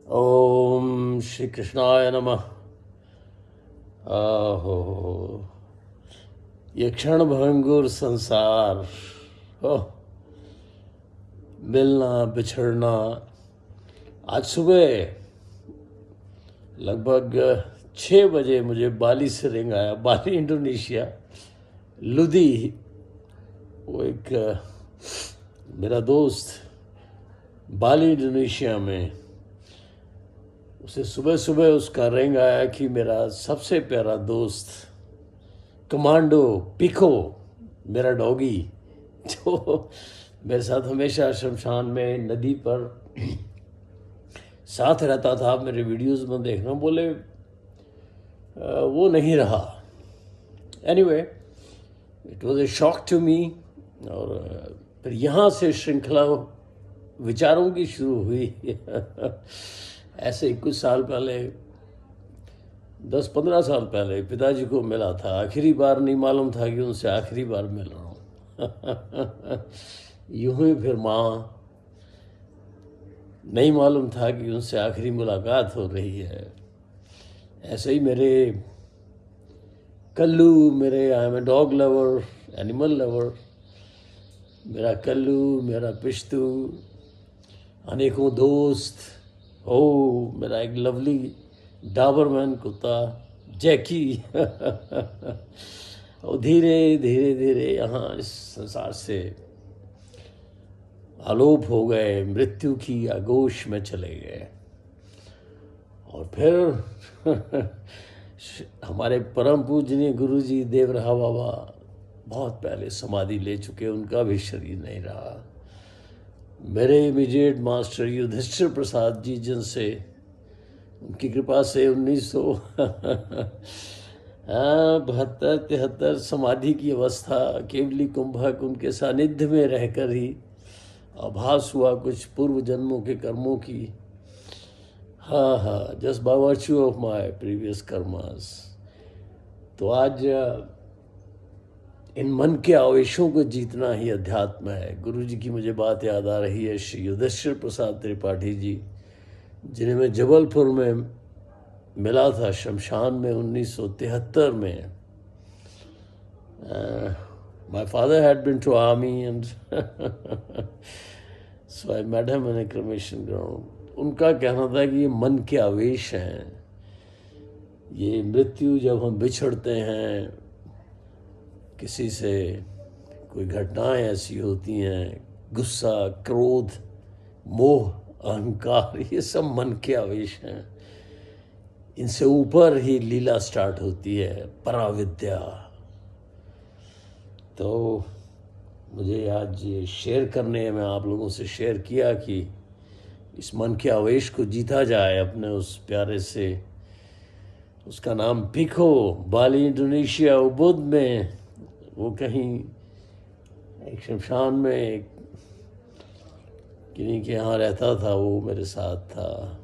ओम श्री कृष्णाय नमः। आहो, ये क्षण भंगुर संसार हो, मिलना बिछड़ना। आज सुबह लगभग 6 बजे मुझे बाली से रिंग आया। बाली इंडोनेशिया, लुदी। वो एक मेरा दोस्त बाली इंडोनेशिया में, उसे सुबह सुबह उसका रिंग आया कि मेरा सबसे प्यारा दोस्त कमांडो पिको, मेरा डॉगी, जो मेरे साथ हमेशा शमशान में नदी पर साथ रहता था, मेरे वीडियोस में देखना, बोले वो नहीं रहा। Anyway, it was a shock to me. और फिर यहाँ से श्रृंखला विचारों की शुरू हुई। ऐसे कुछ साल पहले, 10-15 साल पहले पिताजी को मिला था। आखिरी बार नहीं मालूम था कि उनसे आखिरी बार मिल रहा हूँ। यूं ही फिर माँ, नहीं मालूम था कि उनसे आखिरी मुलाकात हो रही है। ऐसे ही मेरे कल्लू, मेरे I am a dog lover, animal lover, मेरा कल्लू, मेरा पिश्तू, अनेकों दोस्त। ओ, मेरा एक लवली डाबरमैन कुत्ता जैकी। और धीरे धीरे धीरे यहाँ इस संसार से आलोप हो गए, मृत्यु की आगोश में चले गए। और फिर हमारे परम पूजनीय गुरुजी देवरहा बाबा बहुत पहले समाधि ले चुके, उनका भी शरीर नहीं रहा। मेरे इमीडिएट मास्टर युधिष्ठिर प्रसाद जी, जिनसे उनकी कृपा से 1972-73 समाधि की अवस्था, केवली कुंभक, उनके सानिध्य में रहकर ही आभास हुआ कुछ पूर्व जन्मों के कर्मों की। हाँ, just by virtue of my previous karmas. तो आज इन मन के आवेशों को जीतना ही अध्यात्म है। गुरु जी की मुझे बात याद आ रही है, श्री युधिष्ठिर प्रसाद त्रिपाठी जी, जिन्हें मैं जबलपुर में मिला था शमशान में 1973 में। My father had been to army and so I met him in a cremation ground. उनका कहना था कि ये मन के आवेश हैं, ये मृत्यु, जब हम बिछड़ते हैं किसी से, कोई घटनाएं ऐसी होती हैं, गुस्सा, क्रोध, मोह, अहंकार, ये सब मन के आवेश हैं। इनसे ऊपर ही लीला स्टार्ट होती है, पराविद्या। तो मुझे आज ये शेयर करने में आप लोगों से शेयर किया कि इस मन के आवेश को जीता जाए अपने उस प्यारे से। उसका नाम पिको, बाली इंडोनेशिया उबुद में, वो कहीं एक शमशान में किन्हीं के यहाँ रहता था, वो मेरे साथ था।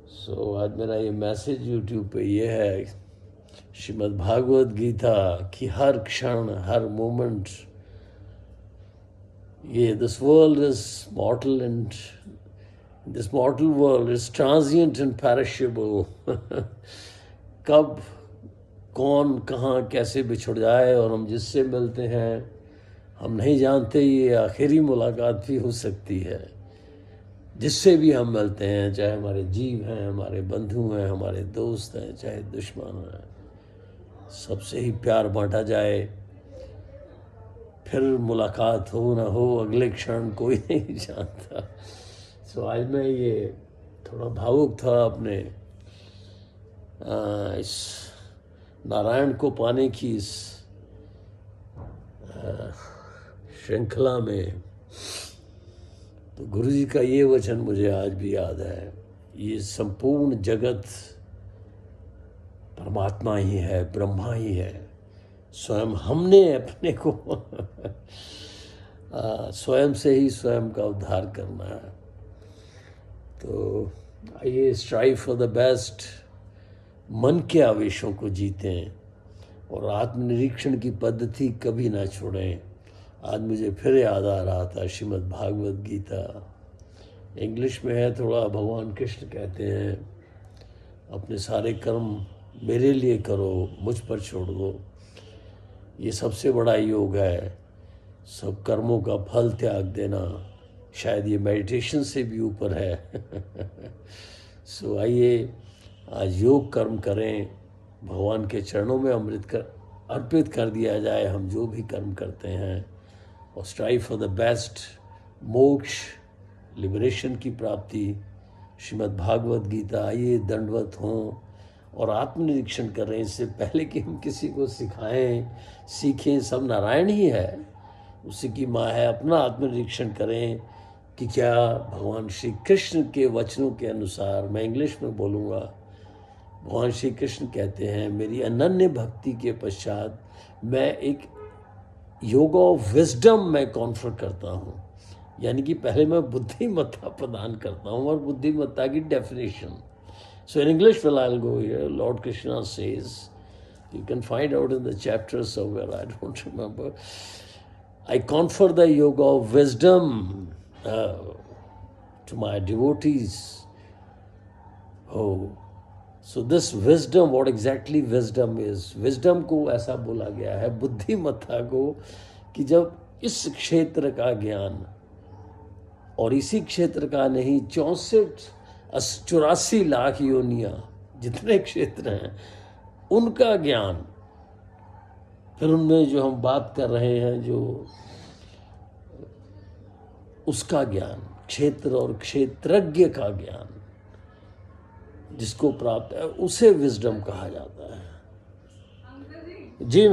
सो आज मेरा ये मैसेज यूट्यूब पे ये है, श्रीमद् भागवत गीता की हर क्षण, हर मोमेंट, ये this world is मॉर्टल and this मॉर्टल world is transient and perishable. कब कौन कहाँ कैसे बिछड़ जाए, और हम जिससे मिलते हैं हम नहीं जानते। ये आखिरी मुलाकात भी हो सकती है। जिससे भी हम मिलते हैं, चाहे हमारे जीव हैं, हमारे बंधु हैं, हमारे दोस्त हैं, चाहे दुश्मन हैं, सबसे ही प्यार बांटा जाए। फिर मुलाकात हो ना हो, अगले क्षण कोई नहीं जानता। सो आज मैं ये थोड़ा भावुक था अपने इस नारायण को पाने की इस श्रृंखला में। तो गुरु जी का ये वचन मुझे आज भी याद है, ये संपूर्ण जगत परमात्मा ही है, ब्रह्मा ही है। स्वयं हमने अपने को स्वयं से ही स्वयं का उद्धार करना है। तो आइए स्ट्राइव फॉर द बेस्ट, मन के आवेशों को जीतें और आत्मनिरीक्षण की पद्धति कभी ना छोड़ें। आज मुझे फिर याद आ रहा था श्रीमद् भागवत गीता, इंग्लिश में है थोड़ा, भगवान कृष्ण कहते हैं अपने सारे कर्म मेरे लिए करो, मुझ पर छोड़ दो। ये सबसे बड़ा योग है, सब कर्मों का फल त्याग देना। शायद ये मेडिटेशन से भी ऊपर है। सो आइए आज योग कर्म करें, भगवान के चरणों में अर्पित कर दिया जाए हम जो भी कर्म करते हैं, और स्ट्राइव फॉर द बेस्ट, मोक्ष, लिबरेशन की प्राप्ति। श्रीमद् भागवत गीता, आइए दंडवत हों और आत्मनिरीक्षण करें। इससे पहले कि हम किसी को सिखाएं सीखें, सब नारायण ही है, उसी की माँ है। अपना आत्मनिरीक्षण करें कि क्या भगवान श्री कृष्ण के वचनों के अनुसार, मैं इंग्लिश में बोलूँगा, भगवान श्री कृष्ण कहते हैं मेरी अनन्य भक्ति के पश्चात मैं एक योग ऑफ विजडम मैं कॉन्फर करता हूँ, यानी कि पहले मैं बुद्धिमत्ता प्रदान करता हूँ, और बुद्धिमत्ता की definition. So in English will I will go here, Lord Krishna says, you can find out in the chapter somewhere, I don't remember, I confer the yoga of wisdom to my devotees. Oh, so this wisdom, what exactly wisdom is? Wisdom को ऐसा बोला गया है, बुद्धिमत्ता को, कि जब इस क्षेत्र का ज्ञान, और इसी क्षेत्र का नहीं, 84 लाख योनियां जितने क्षेत्र हैं उनका ज्ञान, फिर उनमें जो हम बात कर रहे हैं जो उसका ज्ञान, क्षेत्र और क्षेत्रज्ञ का ज्ञान जिसको प्राप्त है, उसे विजडम कहा जाता है। जी